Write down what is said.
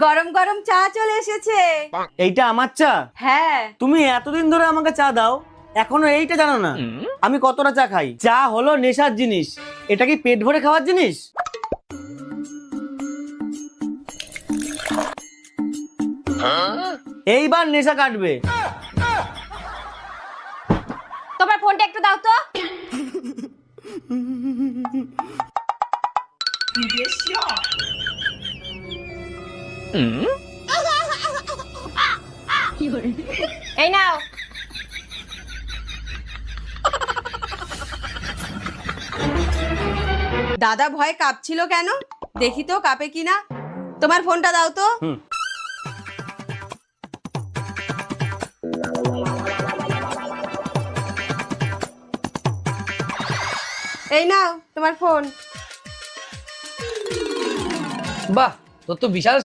গরম গরম চা চলে এসেছে। এইটা আমার চা? হ্যাঁ। তুমি এতদিন ধরে আমাকে চা দাও, এখনো এইটা জানো না আমি কতটা চা খাই? চা হলো নেশার জিনিস, এটা কি পেট ভরে খাওয়ার জিনিস? এইবার নেশা কাটবে। তোমার ফোনটা একটু দাও তো। এই নাও। দাদা ভয়ে কাঁপছিল কেন? দেখি তো কাঁপে কিনা। তোমার ফোনটা দাও তো। হুম। এই নাও তোমার ফোন। বাহ, তোর তো বিশাল